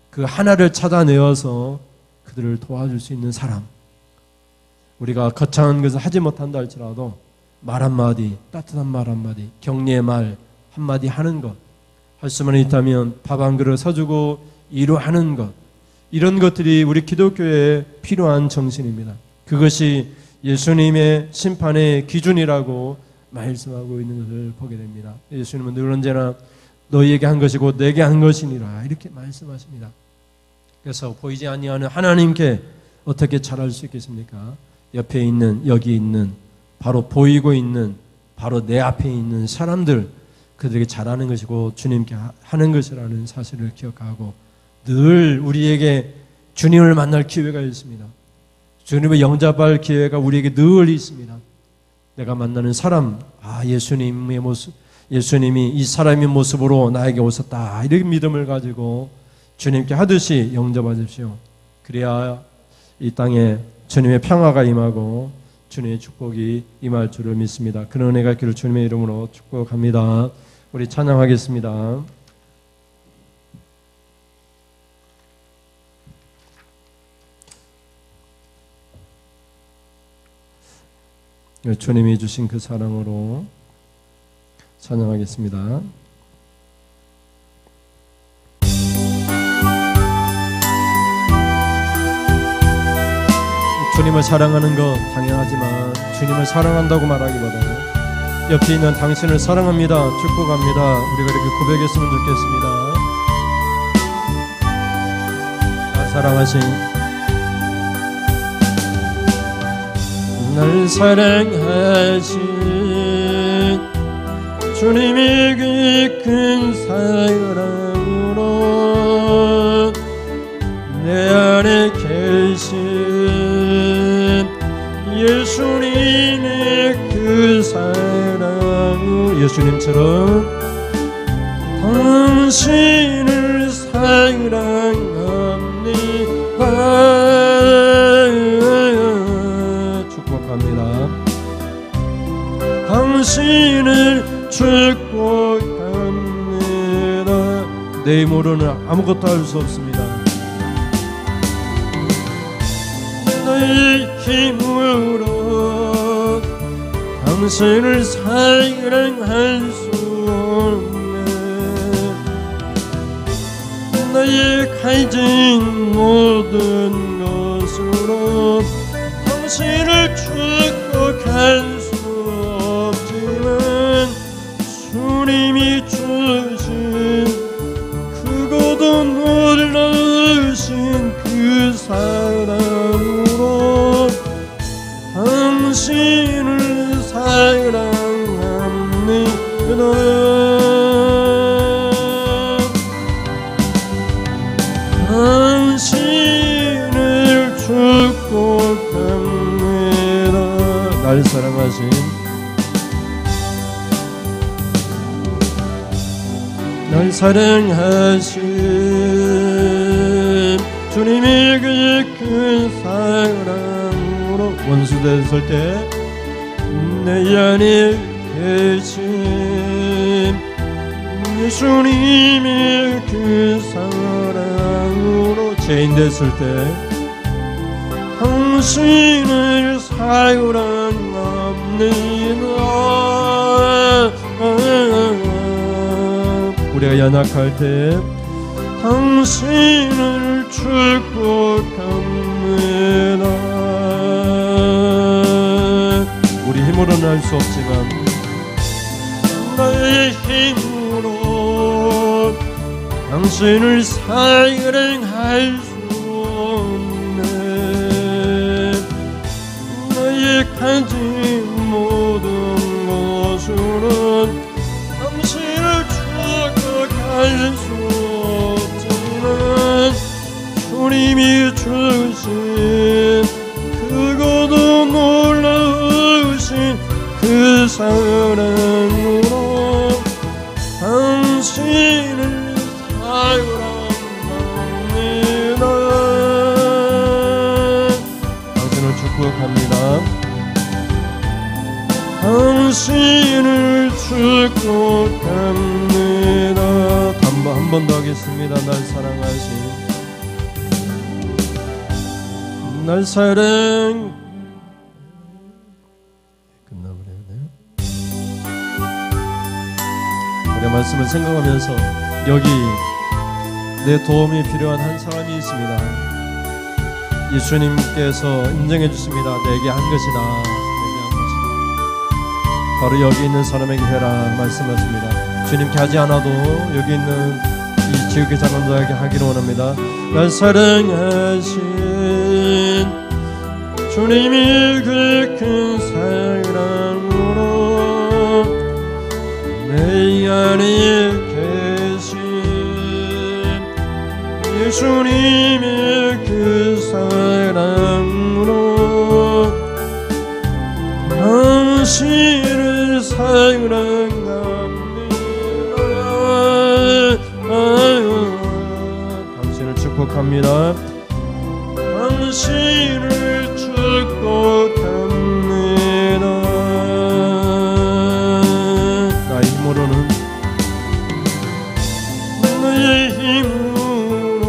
그 하나를 찾아내어서 그들을 도와줄 수 있는 사람, 우리가 거창한 것을 하지 못한다 할지라도 말 한마디, 따뜻한 말 한마디, 격려의 말 한마디 하는 것, 할 수만 있다면 밥 한 그릇 사주고 위로하는 것, 이런 것들이 우리 기독교에 필요한 정신입니다. 그것이 예수님의 심판의 기준이라고 말씀하고 있는 것을 보게 됩니다. 예수님은 늘 언제나 너희에게 한 것이고 내게 한 것이니라 이렇게 말씀하십니다. 그래서 보이지 아니하는 하나님께 어떻게 잘할 수 있겠습니까? 옆에 있는, 여기 있는, 바로 보이고 있는, 바로 내 앞에 있는 사람들, 그들에게 잘하는 것이고 주님께 하는 것이라는 사실을 기억하고 늘 우리에게 주님을 만날 기회가 있습니다. 주님을 영접할 기회가 우리에게 늘 있습니다. 내가 만나는 사람, 예수님의 모습, 예수님이 이 사람의 모습으로 나에게 오셨다, 이런 믿음을 가지고 주님께 하듯이 영접하십시오. 그래야 이 땅에 주님의 평화가 임하고 주님의 축복이 임할 줄을 믿습니다. 그런 은혜가 있기를 주님의 이름으로 축복합니다. 우리 찬양하겠습니다. 주님이 주신 그 사랑으로 찬양하겠습니다. 주님을 사랑하는 것 당연하지만 주님을 사랑한다고 말하기보다는 옆에 있는 당신을 사랑합니다, 축복합니다, 우리가 이렇게 고백했으면 좋겠습니다. 사랑하신 날 사랑하신 주님의 그 큰 사랑으로 내 안에 계신 예수님의 그 사랑으로 예수님처럼 당신을 사랑합니다. 축복합니다. 당신을 축복합니다. 내 힘으로는 아무것도 할 수 없습니다. 너의 힘으로 당신을 사랑할 수 없네. 나의 가진 모든 것으로 당신을 축복할 수 없지만 주님이 주신 크고도 놀라우신 그 사랑으로 당신을 사랑합니다. 당신을 축복합니다. 날 사랑하신 날 사랑하신 주님의 그 사랑으로 원수 됐을 때 내 안에 계신 예수님의 그 사랑으로 죄인 됐을 때 당신을 사랑합니다. 우리가 연약할 때 당신을 축복합니다. 우리 힘으로는 할 수 없지만 나의 힘으로 당신을 사랑할 수 없네. 나의 가진 모든 것으로 당신을 축복할 수 없지만 주님이 주신 크고도 놀라우신 그 사랑으로 당신을 사랑합니다. 당신을 축복합니다. 당신을 축복합니다. 한 번 더 하겠습니다. 날 사랑하신 날 사랑하신 말씀을 생각하면서 여기 내 도움이 필요한 한 사람이 있습니다. 예수님께서 인정해 주십니다. 내게 한 것이다. 내게 한 것이다. 바로 여기 있는 사람에게 해라 말씀하십니다. 주님께 하지 않아도 여기 있는 이 지극히 작은 자에게 하기를 원합니다. 날 사랑하신 주님이 그 큰 사랑으로 내 안에 계신 예수님의 그 사랑으로 당신을 사랑합니다. 당신을 축복합니다. 당신을 축복합니다. 나의 힘으로는 나의 힘으로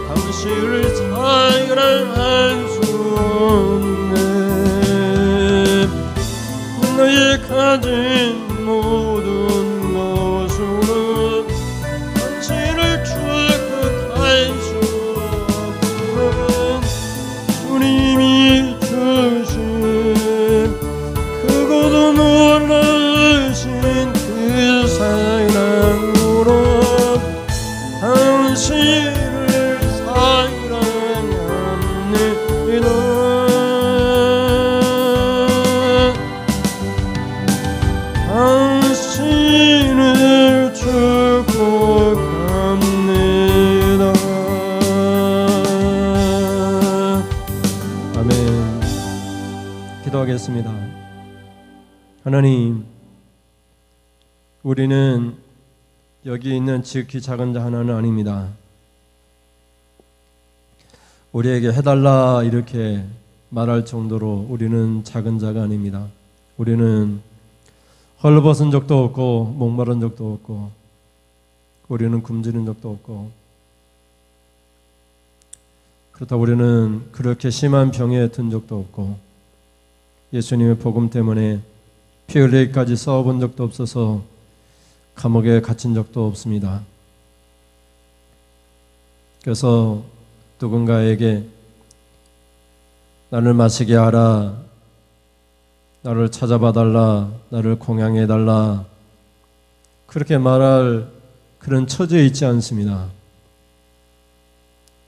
당신을 사랑할 수 없네. 나의 가진 모든 것으로 당신을 축복할 수 없는 주님이 주신 크고도 놀라신 그 사랑으로 당신을 사랑합니다. 당신을 축복합니다. 아멘. 기도하겠습니다. 하나님, 우리는 여기 있는 지극히 작은 자 하나는 아닙니다. 우리에게 해달라 이렇게 말할 정도로 우리는 작은 자가 아닙니다. 우리는 헐벗은 적도 없고 목마른 적도 없고 우리는 굶주린 적도 없고 그렇다고 우리는 그렇게 심한 병에 든 적도 없고 예수님의 복음 때문에 피 흘리기까지 싸워본 적도 없어서 감옥에 갇힌 적도 없습니다. 그래서 누군가에게 나를 마시게 하라, 나를 찾아봐 달라, 나를 공양해 달라 그렇게 말할 그런 처지에 있지 않습니다.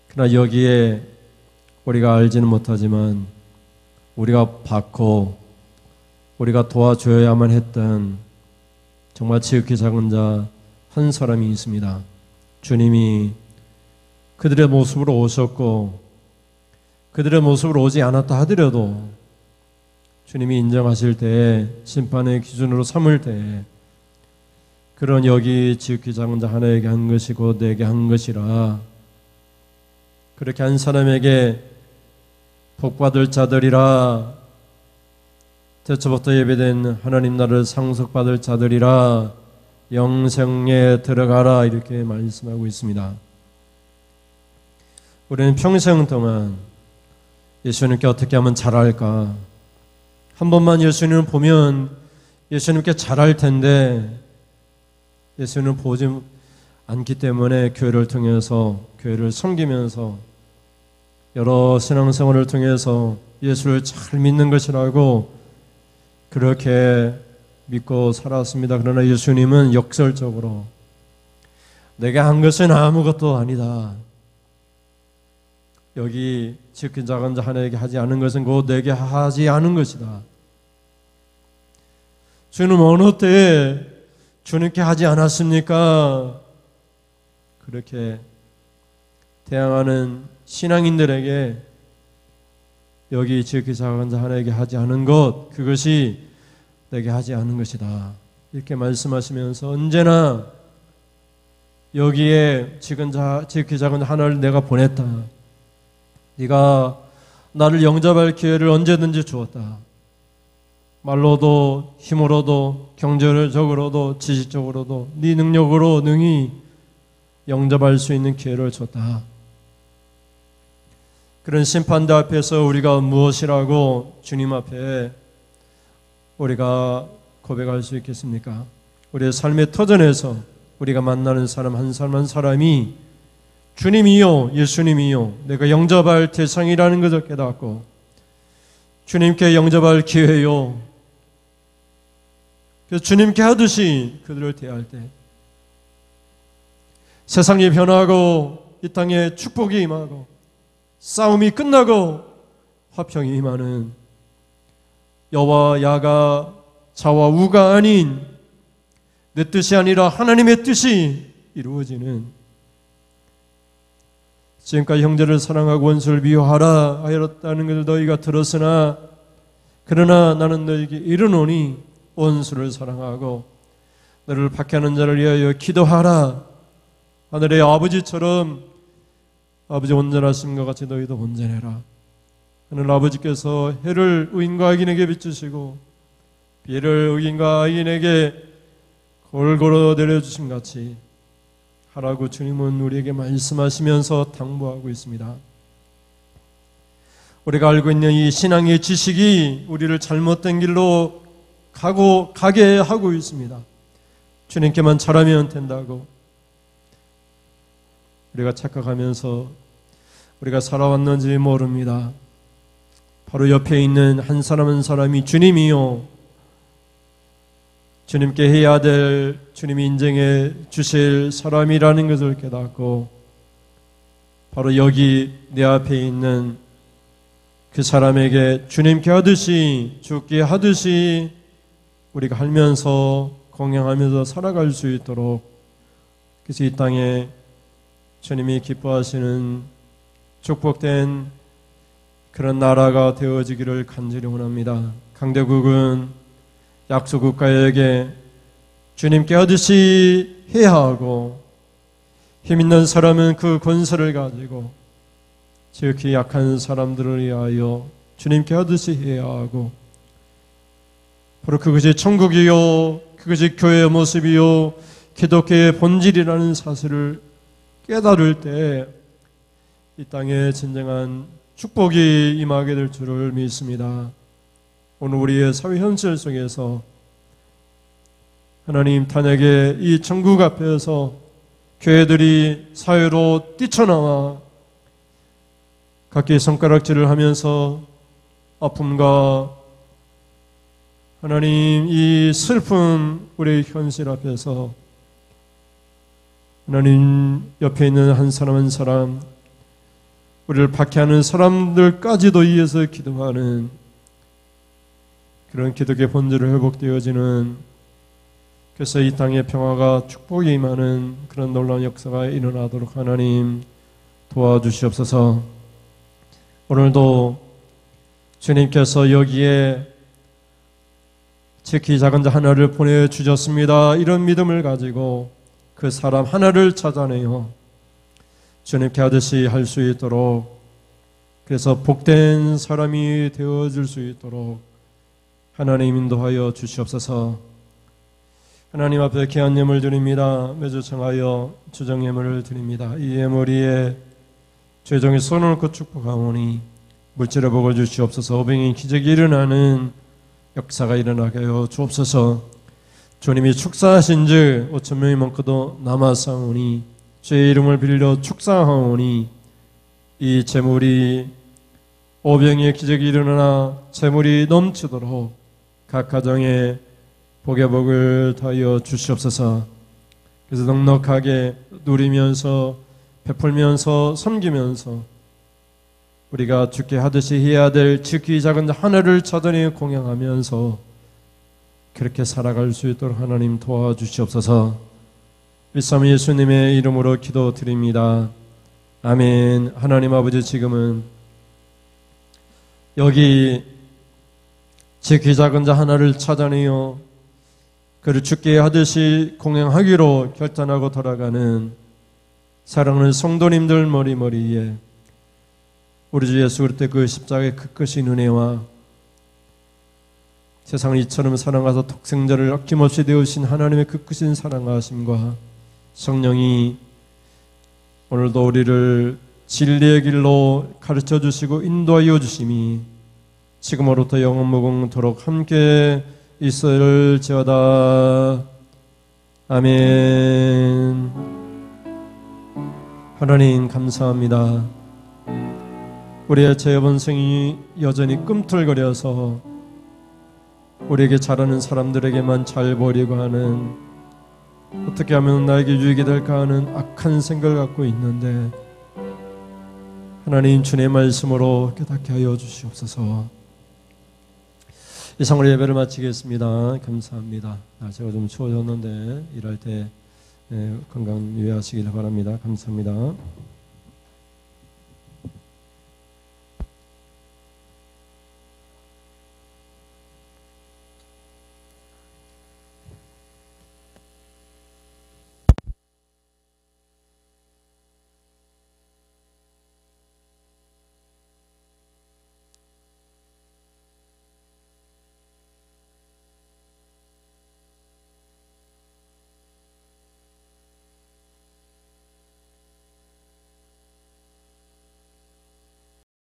그러나 여기에 우리가 알지는 못하지만 우리가 받고 우리가 도와줘야만 했던 정말 지극히 작은 자 한 사람이 있습니다. 주님이 그들의 모습으로 오셨고 그들의 모습으로 오지 않았다 하더라도 주님이 인정하실 때에 심판의 기준으로 삼을 때에 그런 여기 지극히 작은 자 하나에게 한 것이고 내게 한 것이라 그렇게 한 사람에게 복받을 자들이라 태초부터 예배된 하나님 나라를 상속받을 자들이라 영생에 들어가라 이렇게 말씀하고 있습니다. 우리는 평생 동안 예수님께 어떻게 하면 잘할까? 한 번만 예수님을 보면 예수님께 잘할 텐데 예수님을 보지 않기 때문에 교회를 통해서 교회를 섬기면서 여러 신앙생활을 통해서 예수를 잘 믿는 것이라고 그렇게 믿고 살았습니다. 그러나 예수님은 역설적으로 내가 한 것은 아무것도 아니다. 여기 지극히 작은 자 하나에게 하지 않은 것은 곧 내게 하지 않은 것이다. 주님 어느 때에 주님께 하지 않았습니까? 그렇게 대항하는 신앙인들에게 여기 지극히 작은 자 하나에게 하지 않은 것 그것이 내게 하지 않은 것이다. 이렇게 말씀하시면서 언제나 여기에 지극히 작은 자 하나를 내가 보냈다. 네가 나를 영접할 기회를 언제든지 주었다. 말로도 힘으로도 경제적으로도 지식적으로도 네 능력으로 능히 영접할 수 있는 기회를 줬다. 그런 심판대 앞에서 우리가 무엇이라고 주님 앞에 우리가 고백할 수 있겠습니까? 우리의 삶의 터전에서 우리가 만나는 사람 한 사람 한 사람이 주님이요, 예수님이요, 내가 영접할 대상이라는 것을 깨닫고 주님께 영접할 기회요, 그래서 주님께 하듯이 그들을 대할 때 세상이 변하고 이 땅에 축복이 임하고 싸움이 끝나고 화평이 임하는 여와 야가 자와 우가 아닌 내 뜻이 아니라 하나님의 뜻이 이루어지는, 지금까지 형제를 사랑하고 원수를 미워하라 하였다는 것을 너희가 들었으나 그러나 나는 너희에게 이르노니 원수를 사랑하고 너를 박해하는 자를 위하여 기도하라. 하늘의 아버지처럼 아버지 온전하심과 같이 너희도 온전해라. 하늘 아버지께서 해를 의인과 악인에게 비추시고 비를 의인과 악인에게 골고루 내려주심 같이 하라고 주님은 우리에게 말씀하시면서 당부하고 있습니다. 우리가 알고 있는 이 신앙의 지식이 우리를 잘못된 길로 가게 하고 있습니다. 주님께만 잘하면 된다고 우리가 착각하면서 우리가 살아왔는지 모릅니다. 바로 옆에 있는 한 사람 한 사람이 주님이요, 주님께 해야 될, 주님이 인정해 주실 사람이라는 것을 깨닫고 바로 여기 내 앞에 있는 그 사람에게 주님께 하듯이, 주께 하듯이 우리가 하면서 공양하면서 살아갈 수 있도록, 그래서 이 땅에 주님이 기뻐하시는 축복된 그런 나라가 되어지기를 간절히 원합니다. 강대국은 약소국가에게 주님께 하듯이 해야 하고, 힘 있는 사람은 그 권세를 가지고 지극히 약한 사람들을 위하여 주님께 하듯이 해야 하고, 바로 그것이 천국이요, 그것이 교회의 모습이요, 기독교의 본질이라는 사실을 깨달을 때 이 땅에 진정한 축복이 임하게 될 줄을 믿습니다. 오늘 우리의 사회 현실 속에서 하나님 탄핵의 이 천국 앞에서 교회들이 사회로 뛰쳐나와 각기 손가락질을 하면서 아픔과 하나님 이 슬픈 우리의 현실 앞에서 하나님 옆에 있는 한 사람 한 사람, 우리를 박해하는 사람들까지도 위해서 기도하는 그런 기독의 본질을 회복되어지는, 그래서 이 땅의 평화가 축복이 임하는 그런 놀라운 역사가 일어나도록 하나님 도와주시옵소서. 오늘도 주님께서 여기에 지키 작은 자 하나를 보내주셨습니다. 이런 믿음을 가지고 그 사람 하나를 찾아내요 주님께 하듯이 할 수 있도록, 그래서 복된 사람이 되어줄 수 있도록 하나님 인도하여 주시옵소서. 하나님 앞에 귀한 예물 드립니다. 매주 청하여 주정 예물을 드립니다. 이 예물 위에 죄종의 손을 얹고 축복하오니 물질의 복을 주시옵소서. 오병인 기적이 일어나는 역사가 일어나게 하여 주옵소서. 주님이 축사하신 즉 5,000명이 넘고도 남아싸우니 주의 이름을 빌려 축사하오니 이 재물이 오병이의 기적이 일어나 재물이 넘치도록 각 가정에 복의 복을 더하여 주시옵소서. 그래서 넉넉하게 누리면서 베풀면서 섬기면서 우리가 주께 하듯이 해야 될 지극히 작은 자 하나를 찾아내 공양하면서 그렇게 살아갈 수 있도록 하나님 도와주시옵소서. 일삼 예수님의 이름으로 기도드립니다. 아멘. 하나님 아버지, 지금은 여기 지극히 작은 자 하나를 찾아내어 그를 주께 하듯이 공양하기로 결단하고 돌아가는 사랑하는 성도님들 머리머리에 우리 주 예수 그리스도의 그 십자가의 그 끝이 은혜와 세상을 이처럼 사랑하사 독생자를 아낌없이 되으신 하나님의 그 크신 사랑하심과 성령이 오늘도 우리를 진리의 길로 가르쳐 주시고 인도하여 주심이 지금으로부터 영원무궁토록 함께 있을지어다. 아멘. 하나님 감사합니다. 우리의 죄 본성이 여전히 꿈틀거려서 우리에게 잘하는 사람들에게만 잘 보려고 하는, 어떻게 하면 나에게 유익이 될까 하는 악한 생각을 갖고 있는데, 하나님 주님의 말씀으로 깨닫게 하여 주시옵소서. 이상으로 예배를 마치겠습니다. 감사합니다. 제가 좀 추워졌는데 일할 때 건강 유의하시길 바랍니다. 감사합니다.